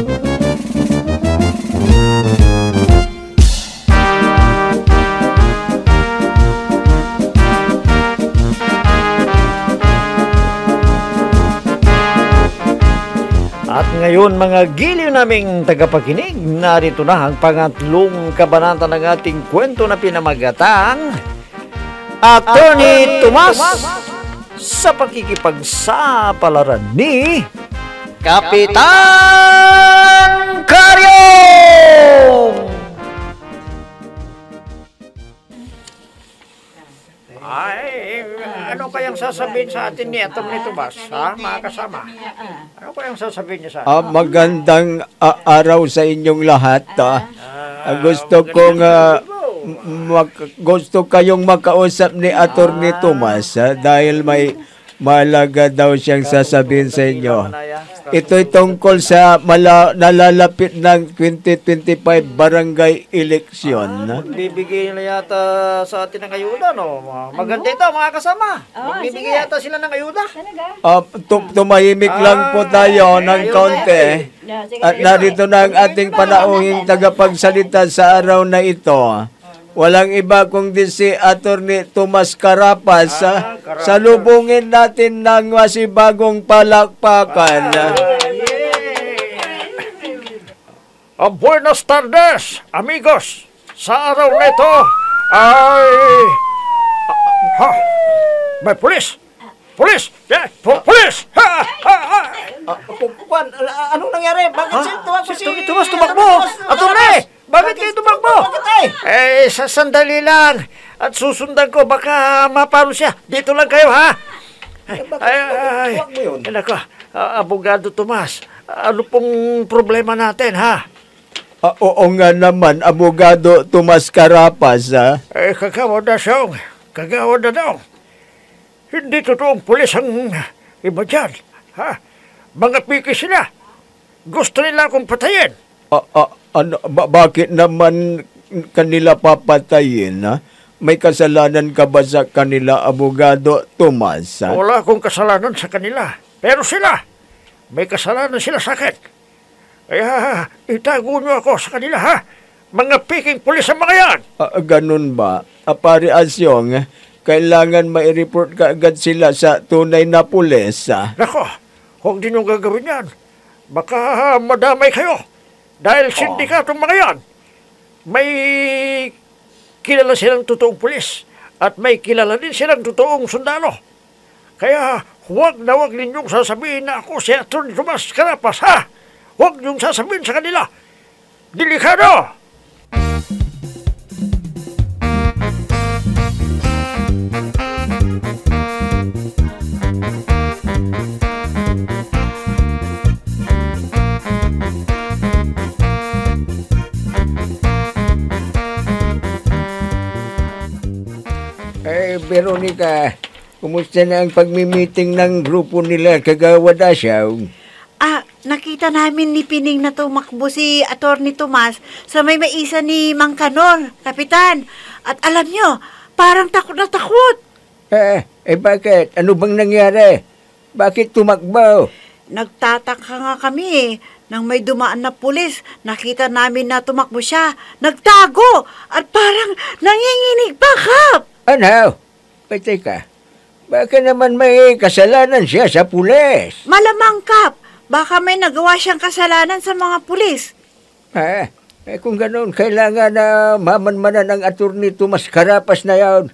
At ngayon mga giliw naming tagapakinig, narito na ang pangatlong kabanata ng ating kwento na pinamagatang Attorney Tomas sa pakikipagsapalaran ni Kapitan Karyong! Ay, ano kayang sasabihin sa atin ni Attorney Tomas, ha, mga kasama? Ano kayang sasabihin niya sa atin? Magandang araw sa inyong lahat. Gusto kayong makausap ni Attorney Tomas dahil may malaga daw siyang sasabihin sa inyo. Ito'y tungkol sa nalalapit ng 2025 barangay eleksyon. Magbibigay na yata sa atin ng ayuda, no? Maganda ito, mga kasama. Magbibigay yata sila ng ayuda. Tumahimik lang po tayo ng kaunti. At narito na ang ating panauhing tagapagsalita sa araw na ito. Walang iba kundi si Attorney Tomas Carapas. Salubungin natin ng masibagong palakpakan. Buenas tardes, amigos. Sa araw na ito ay... may pulis! Pulis! Pulis! Anong nangyari? Bakit Si Tomas tumakbo! Attorney! Bakit kayo tumakbo? Sa sandali lang. At susundan ko, baka mapalo siya. Dito lang kayo, ha? Nako, Abogado Tomas, ano pong problema natin, ha? Oo nga naman, Abogado Tomas Carapas. Kagawad na siyang. Kagawad na daw. Hindi totoong pulis ang iba dyan, ha? Mga piki sila. Gusto nila akong patayin. Bakit naman kanila papatayin, ha? May kasalanan ka ba sa kanila, Abogado Tomas? Wala akong kasalanan sa kanila. Pero sila, may kasalanan sila sa akin. Kaya itago niyo ako sa kanila, ha? Mga piking pulis ang mga yan. Ganun ba? Pare Asyong, kailangan mai-report ka agad sila sa tunay na pulis. Nako, huwag din yung gagawin yan. Baka madamay kayo. Dahil sindikatong mga yan, may kilala silang totoong pulis at may kilala din silang totoong sundalo. Kaya huwag na huwag ninyong sasabihin na ako si Attorney Tomas Carapas, ha? Huwag ninyong sasabihin sa kanila. Delikado! Veronica, kumusta na ang pagmi-meeting ng grupo nila kagawad Asyaw? Nakita namin ni Pining na tumakbo si Attorney Tomas sa may maisa ni Mang Kanor, Kapitan. At alam nyo, parang takot na takot. Bakit? Ano bang nangyari? Bakit tumakbo? Nagtataka nga kami nang may dumaan na pulis, nakita namin na tumakbo siya. Nagtago at parang nanginginig pa, Kap. Ano? Teka, baka naman may kasalanan siya sa pulis. Malamang, Kap. Baka may nagawa siyang kasalanan sa mga pulis. Kung ganoon, kailangan na mamanmanan ang Attorney Tomas Carapas na yon.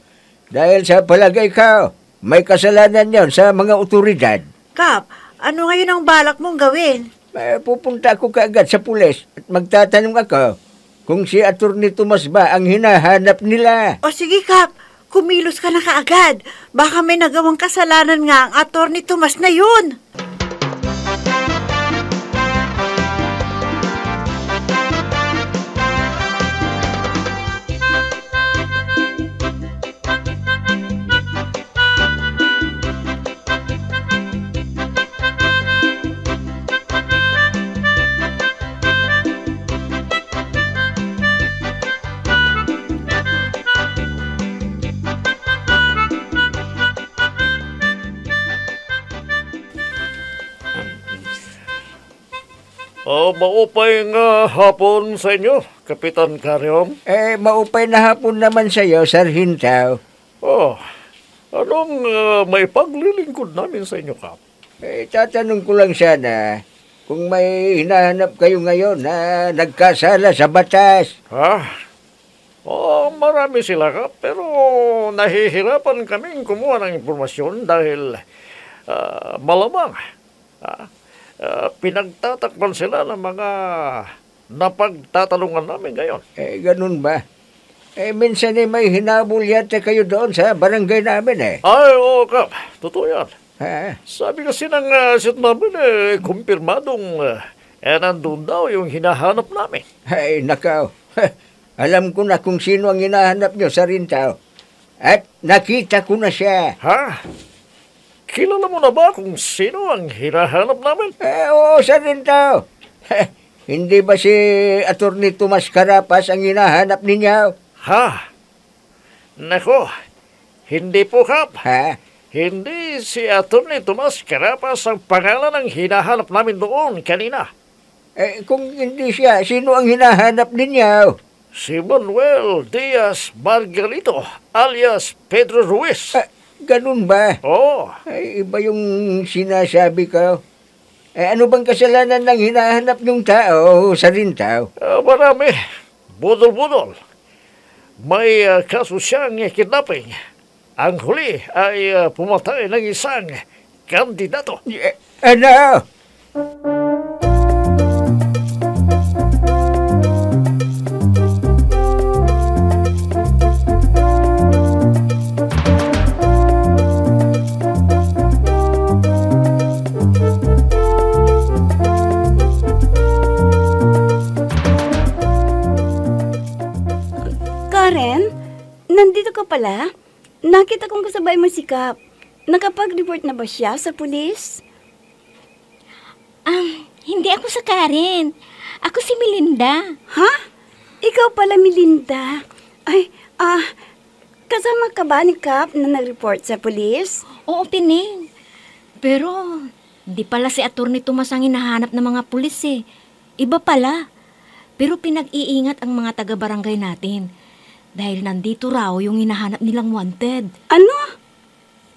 Dahil sa palagay ka, may kasalanan yon sa mga otoridad. Kap, ano ngayon ang balak mong gawin? Pupunta ako kaagad sa pulis at magtatanong ako kung si Attorney Tomas ba ang hinahanap nila. O sige, Kap. Kumilos ka na kaagad. Baka may nagawang kasalanan nga ang Attorney Tomas na yun. Maupay nga hapon sa inyo, Kapitan Karyom. Maupay na hapon naman sa iyo, Sarhintaw. Anong may paglilingkod namin sa inyo, Kap? Tatanong ko lang sana kung may hinahanap kayo ngayon na nagkasala sa batas. Marami sila, Kap, pero nahihirapan kaming kumuha ng impormasyon dahil malamang pinagtatakpan sila ng mga napagtatalungan namin ngayon. Ganun ba? Minsan may hinabol yata kayo doon sa barangay namin Oo, Kap. Totoo yan. Ha? Sabi kasi ng sit namin, kumpirmadong nandun daw yung hinahanap namin. Ay, nakaw. Alam ko na kung sino ang hinahanap nyo, Sarhintaw. At nakita ko na siya. Kilala mo na ba kung sino ang hinahanap namin? Oo, Sarhintaw. Hindi ba si Atty. Tomas Carapas ang hinahanap ninyo? Nako, hindi po, Kap. Hindi si Atty. Tomas Carapas ang pangalan ng hinahanap namin doon kanina. Kung hindi siya, sino ang hinahanap ninyo? Si Manuel Diaz Margarito alias Pedro Ruiz. Ganun ba? Oo. Iba yung sinasabi ko. Ano bang kasalanan ng hinahanap ng tao, Sarhintaw? Marami. Budol-budol. May kaso siyang kidnapping. Ang huli ay pumatay ng isang kandidato. Ano? Karen, nandito ka pala? Nakita kong kasabay mo si Kap. Nakapag-report na ba siya sa pulis? Hindi ako sa Karen. Ako si Melinda. Ha? Ikaw pala, Melinda. Kasama ka ba ni Kap na nag-report sa pulis? Oo, Pining. Pero, hindi pala si Atty. Tomas ang hinahanap ng mga pulis eh. Iba pala. Pero pinag-iingat ang mga taga-barangay natin. Dahil nandito raw yung hinahanap nilang wanted. Ano?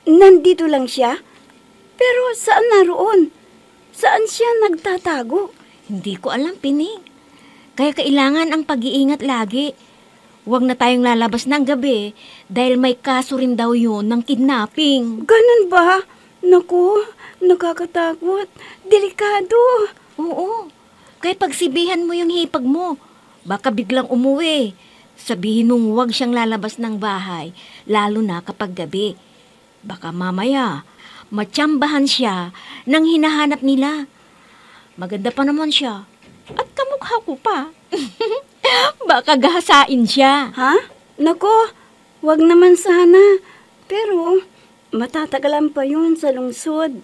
Nandito lang siya? Pero saan naroon? Saan siya nagtatago? Hindi ko alam, Pining. Kaya kailangan ang pag-iingat lagi. Huwag na tayong lalabas ng gabi dahil may kaso rin daw yun ng kidnapping. Ganun ba? Naku, nakakatakot. Delikado. Oo. Kaya pagsibihan mo yung hipag mo. Baka biglang umuwi. Sabihin mong huwag siyang lalabas ng bahay, lalo na kapag gabi. Baka mamaya, matsambahan siya ng hinahanap nila. Maganda pa naman siya. At kamukha ko pa. Baka gahasain siya. Ha? Naku, wag naman sana. Pero, matatagalan pa yun sa lungsod.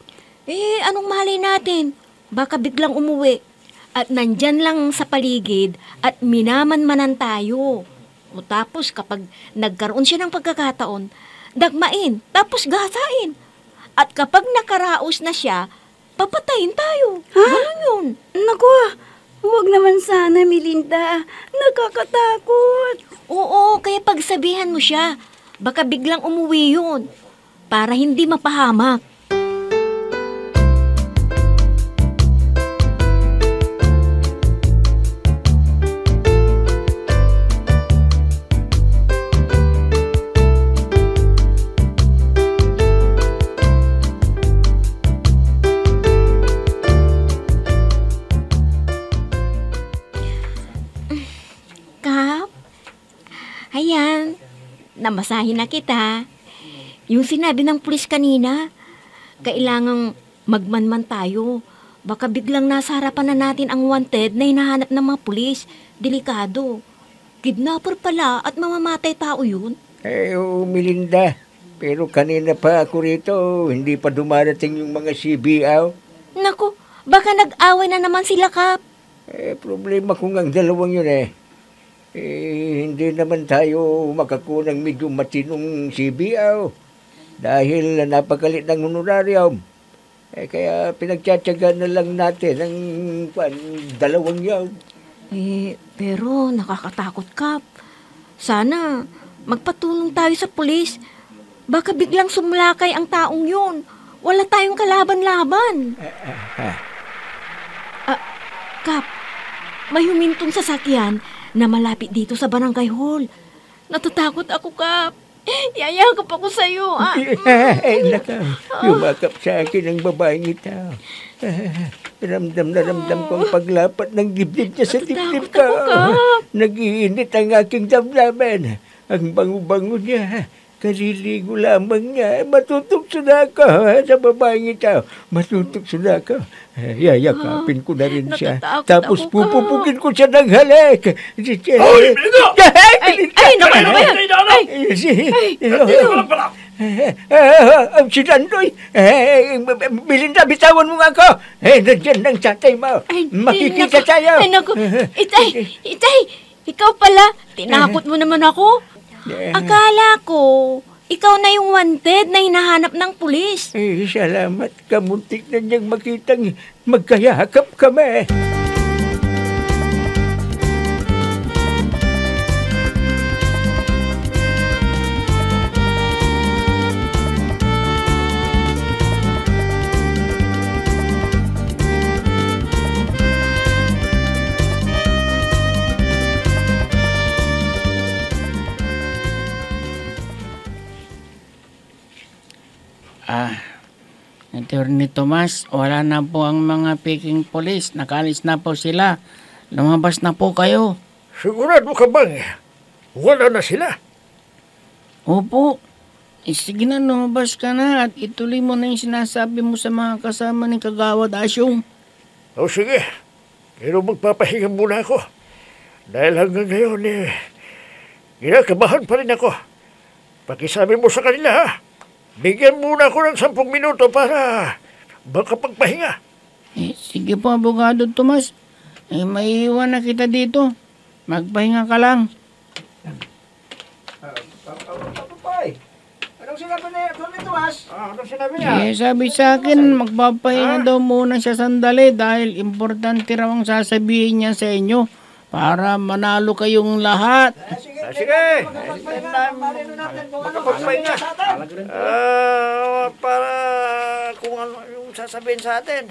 Anong malay natin? Baka biglang umuwi. At nandyan lang sa paligid at minamanmanan tayo. O tapos kapag nagkaroon siya ng pagkakataon, dagmain, tapos gahasain. At kapag nakaraos na siya, papatayin tayo. Ha? Ganun yun. Naku, huwag naman sana, Melinda. Nakakatakot. Oo, kaya pagsabihan mo siya, baka biglang umuwi yun. Para hindi mapahamak. Ayan, namasahin na kita. Yung sinabi ng pulis kanina, kailangang magmanman tayo. Baka biglang nasa harapan na natin ang wanted na hinahanap ng mga pulis. Delikado. Kidnapper pala at mamamatay tao yun. Oo, Melinda. Pero kanina pa ako rito, hindi pa dumarating yung mga CBO. Naku, baka nag-away na naman sila, Kap. Problema ko ang dalawang yun hindi naman tayo makakuha ng medyo matinong CBO dahil napakalit ng honorarium. Kaya pinagtsatsaga na lang natin ang 2 yaw. Pero nakakatakot, Kap. Sana magpatulong tayo sa pulis. Baka biglang sumulakay ang taong yun. Wala tayong kalaban-laban. Kap, may humintong sasakyan na malapit dito sa barangay hall. Natatakot ako, Kap. Yayakap ako sa'yo. Yumakap sa akin ang babaeng ito. Ramdam na ramdam ko ang paglapat ng dibdib niya sa dibdib ko. Nag-iinit ang aking damdamin. Ang bango-bango niya. Kaliligo lamang niya. Matutukso na ako sa babaeng ito. Matutukso na ako. Yayakapin ko na rin siya. Tapos pupupugin ko siya ng halik. Hoy, Benito! Naku, ano ba yan? Si Dandoy, Belinda, bitawan mo nga ako. Nandiyan ng tatay mo. Makikita tayo. Naku, Itay, ikaw pala. Tinakot mo naman ako. Akala ko, ikaw na yung wanted na hinahanap ng pulis. Salamat. Kamuntik na niyang makitang magkayakap kami. Attorney Tomas, wala na po ang mga peking polis. Nakalis na po sila. Lumabas na po kayo. Sigurado ka bang wala na sila? Opo. Sige na, lumabas ka na at ituloy mo na yung sinasabi mo sa mga kasama ni Kagawad Asyong. O sige, pero magpapahinga muna ako. Dahil hanggang ngayon, kinakabahan pa rin ako. Pakisabi mo sa kanila, ha? Bigyan muna ako ng 10 minuto para makapagpahinga. Sige po, Abogado Tomas. Maiiwan na kita dito. Magpahinga ka lang. Papay, anong sinabi ni Atty. Tomas? Anong sinabi niya? Sabi sa akin, magpapahinga daw muna siya sandali dahil importante raw ang sasabihin niya sa inyo para manalo kayong lahat. Sige. Makapagpahinga. Para kung ano yung sasabihin sa atin.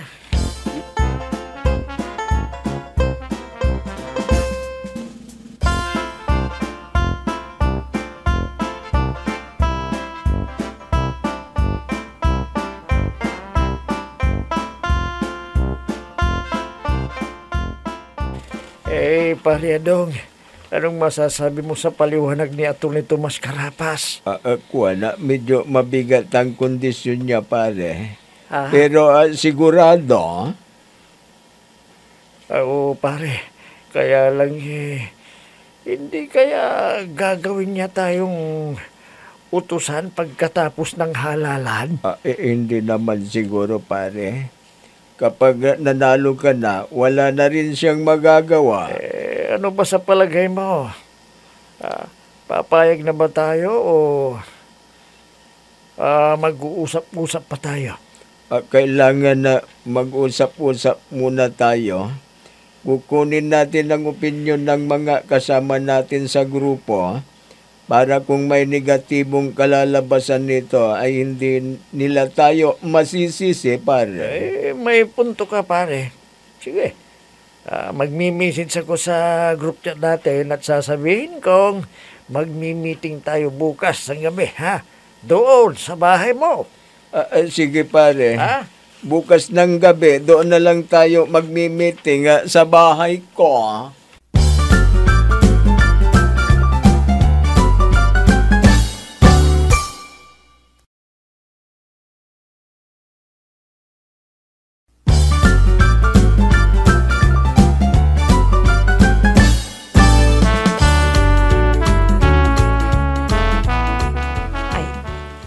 Pare Adong, anong masasabi mo sa paliwanag ni Atty. Tomas Carapas? Medyo mabigat ang kondisyon niya, pare. Ah? Pero sigurado. Oo, pare. Kaya lang hindi kaya gagawin niya tayong utusan pagkatapos ng halalan? Hindi naman siguro, pare. Kapag nanalo ka na, wala na rin siyang magagawa. Ano ba sa palagay mo? Papayag na ba tayo o mag-uusap-usap pa tayo? Kailangan na mag-usap-usap muna tayo. Kukunin natin ang opinyon ng mga kasama natin sa grupo para kung may negatibong kalalabasan nito ay hindi nila tayo masisisi, pare. May punto ka, pare. Sige. Magmi-message ako sa group chat natin at sasabihin kong magmi-meeting tayo bukas ng gabi, ha? Doon, sa bahay mo. Sige, pare. Ha? Bukas ng gabi, doon na lang tayo magmi-meeting sa bahay ko.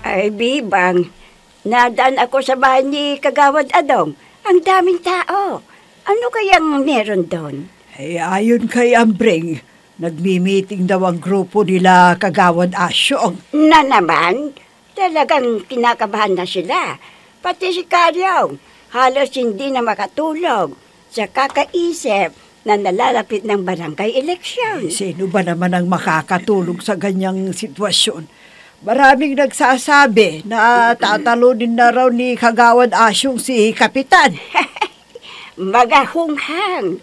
Ay, Bibang, nadaan ako sa bahay ni Kagawad Adong. Ang daming tao. Ano kayang meron doon? Ayon kay Ambring, nagmi-meeting daw ang grupo nila Kagawad Asyong. Na naman, talagang kinakabahan na sila. Pati si Karyong, halos hindi na makatulog sa kakaisip na nalalapit ng barangay eleksyon. Sino ba naman ang makakatulog sa ganyang sitwasyon? Maraming nagsasabi na tatalunin na raw ni Kagawad Asyong si Kapitan. Mga hunghang,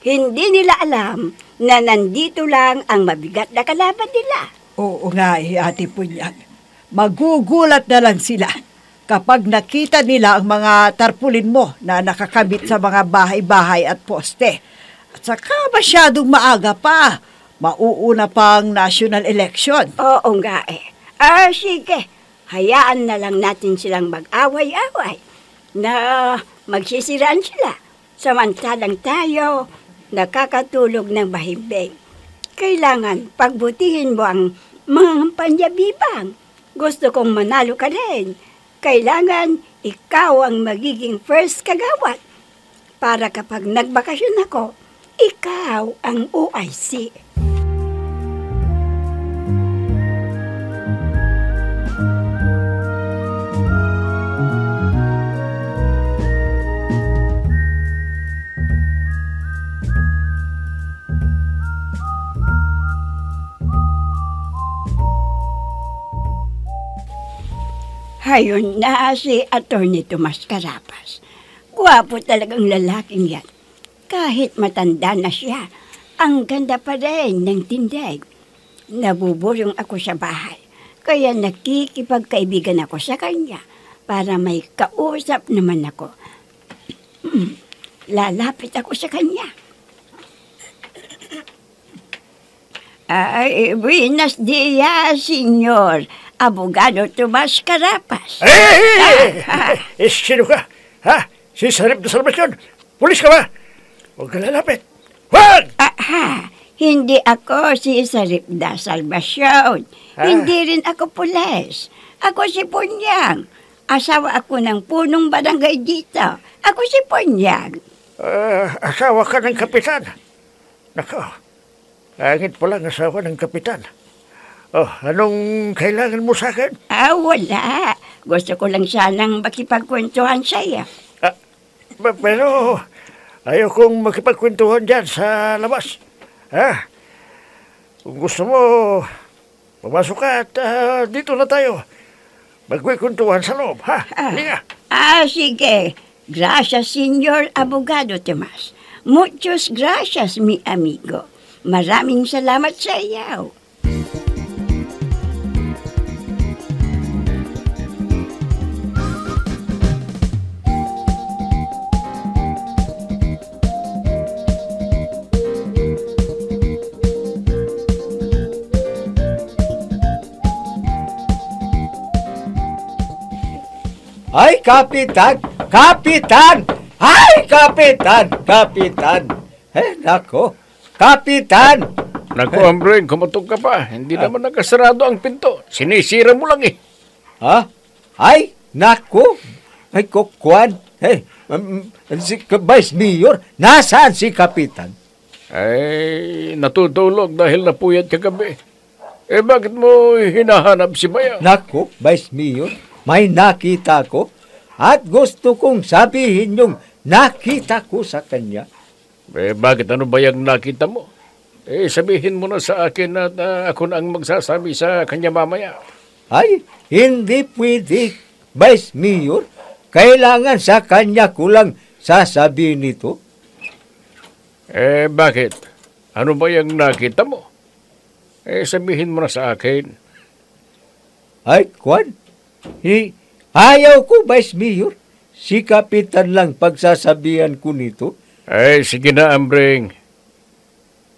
hindi nila alam na nandito lang ang mabigat na kalaban nila. Oo nga Ate Punyag. Magugulat na lang sila kapag nakita nila ang mga tarpulin mo na nakakabit sa mga bahay-bahay at poste. At saka masyadong maaga pa. Mauuna pang national election. Oo nga sige. Hayaan na lang natin silang mag-away-away na magsisiraan sila. Samantalang tayo nakakatulog ng mahimbing. Kailangan pagbutihin mo ang mga panyabibang. Gusto kong manalo ka rin. Kailangan ikaw ang magiging first kagawad. Para kapag nagbakasyon ako, ikaw ang OIC. Hayon na si Atty. Tomas Carapas. Gwapo talagang lalaking yan. Kahit matanda na siya, ang ganda pa rin ng tindig. Nabuburyong ako sa bahay, kaya nakikipagkaibigan ako sa kanya para may kausap naman ako. Lalapit ako sa kanya. Ay, buenos dias, Senyor Abogado Tomas Carapas. Sino ka? Ha? Si Sarip de Salvacion? Pulis ka ba? Huwag ka lalapit. Huwag! Hindi ako si Sarip de Salvacion. Hindi rin ako pulis. Ako si Punyang. Asawa ako ng punong barangay dito. Ako si Punyang. Asawa ka ng kapitan. Nako, angit pala ang asawa ng kapitan. Oh, anong kailangan mo sa akin? Wala. Gusto ko lang sanang makipagkwentuhan sa'yo. Pero ayaw kong makipagkwentuhan dyan sa labas. Kung gusto mo, pumasok ka at dito na tayo. Magkwentuhan sa loob, ha? Liga. Sige. Gracias, Senyor Abogado Tomas. Muchos gracias, mi amigo. Maraming salamat sa iyo. Ay, Kapitan! Kapitan! Ay, Kapitan! Kapitan! Nako! Kapitan! Naku, Ambreng, kumatok ka pa. Hindi naman nakasarado ang pinto. Sinisira mo lang Ay, nako! Ay, Kukuan! Si Vice Mayor, nasaan si Kapitan? Ay, natutulog dahil napuyat kagabi. Bakit mo hinahanap si Bayan? Nako, Vice Mayor, may nakita ko at gusto kong sabihin yung nakita ko sa kanya. Bakit ano ba yung nakita mo? Sabihin mo na sa akin at ako na ang magsasabi sa kanya mamaya. Ay, hindi pwede, Vice Mayor. Kailangan sa kanya ko lang sasabihin ito. Bakit? Ano ba yung nakita mo? Sabihin mo na sa akin. Ay, Kwan. Ayaw ko, Vice Mayor. Si Kapitan lang pagsasabihan ko nito. Sige na, Ambreng.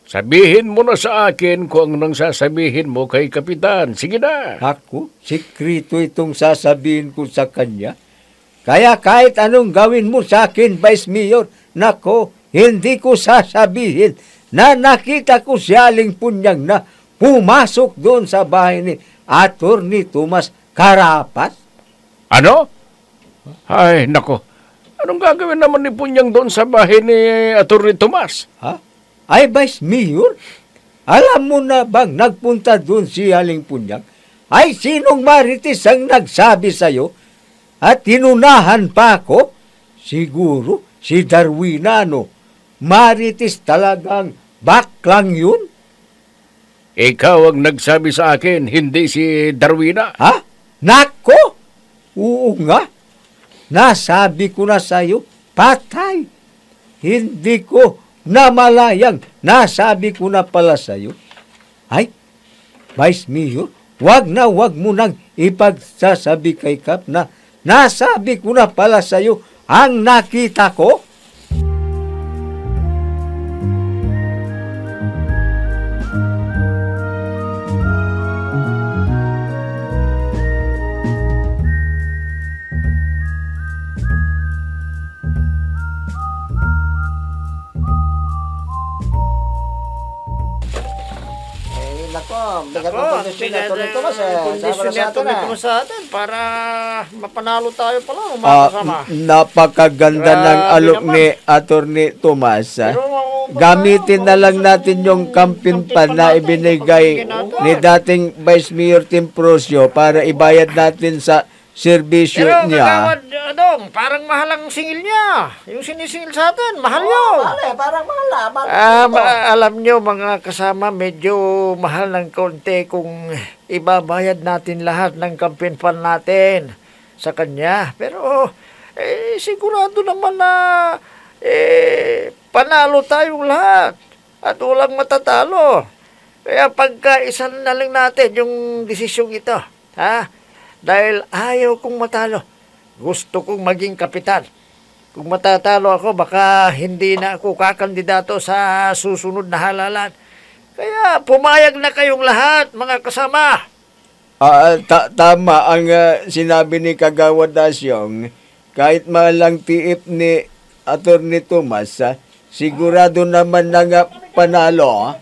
Sabihin mo na sa akin kung anong sasabihin mo kay Kapitan. Sige na. Ako, sikrito itong sasabihin ko sa kanya. Kaya kahit anong gawin mo sa akin, Vice Mayor, nako, hindi ko sasabihin na nakita ko si Aling Punyang na pumasok doon sa bahay ni Atty. Tomas Carapas. Ano? Ay, nako. Anong gagawin naman ni Punyang doon sa bahay ni Atty. Tomas? Ay, Vice Mayor, alam mo na bang nagpunta doon si Aling Punyang? Ay, sinong marites ang nagsabi sa'yo? at tinunahan pa ako, siguro si Darwinano. Marites talagang baklang yun. Ikaw ang nagsabi sa akin, hindi si Darwina. Ha? Nako! Oo nga. Nasabi ko na sa'yo, patay. Hindi ko namalayang nasabi ko na pala sa'yo. Ay, Vice Mayor, wag mo nang ipagsasabi kay Kap na nasabi ko na pala sa'yo ang nakita ko. Kondisyon sa atin para mapanalo tayo pala, mga kasama. Napakaganda ng alok ni Atty. Tomas. Gamitin na lang natin yung campaign pan na ibinigay ni dating Vice Mayor Timprosio para ibayad natin sa serbisyo Pero niya. kagawad, parang mahal ang singil niya. Yung sinisingil sa atin, mahal yun. Parang mahal. Alam nyo mga kasama, medyo mahal ng konti kung ibabayad natin lahat ng campaign fund natin sa kanya. Pero sigurado naman na panalo tayong lahat at walang matatalo. Kaya pagka-isa na lang natin yung desisyong ito, ha? Dahil ayaw kong matalo. Gusto kong maging kapitan. Kung matatalo ako, baka hindi na ako kakandidato sa susunod na halalan. Kaya pumayag na kayong lahat, mga kasama. Tama ang sinabi ni Kagawad Dasyong. Kahit malang tiip ni Atty. Tomas, sigurado naman na nga panalo.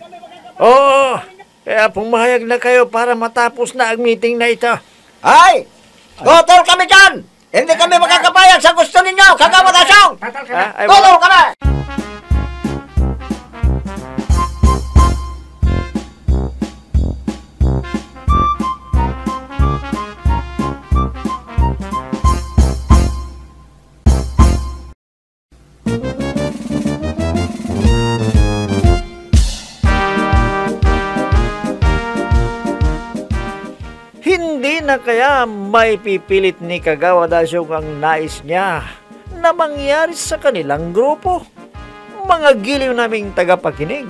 Oo, kaya pumayag na kayo para matapos na ang meeting na ito. Ay! Gotol kami dyan! Hindi kami makakapayag sa gusto ninyo, Kagawad Dasyong! Gotol kami! Hindi na kaya may pipilit ni Kagawad Dasyong ang nais niya na mangyari sa kanilang grupo. Mga giliw naming tagapakinig,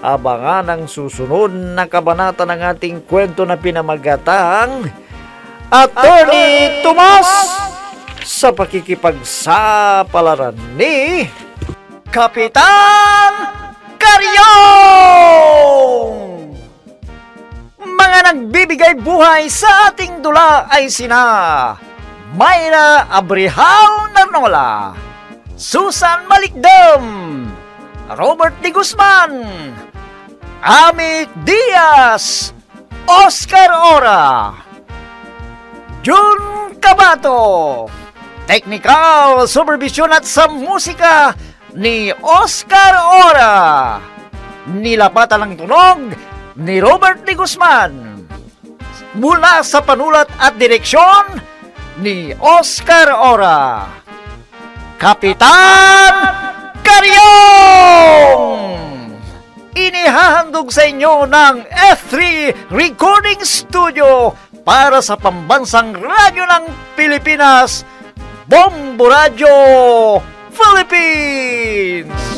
abangan ang susunod na kabanata ng ating kwento na pinamagatang Atty. Tomas sa pakikipagsapalaran ni Kapitan Karyong! Mga nagbibigay buhay sa ating dula ay sina Mayra Abrihal Narnola, Susan Malikdam, Robert D. Guzman, Ami Diaz, Oscar Ora, Jun Cabato, Technical Supervision at sa musika ni Oscar Ora, nilapatan ng tunog ni Robert D. Guzman, mula sa panulat at direksyon ni Oscar Ora, Kapitan Karyong! Inihahandog sa inyo ng F3 Recording Studio para sa Pambansang Radyo ng Pilipinas, Bombo Radio Philippines!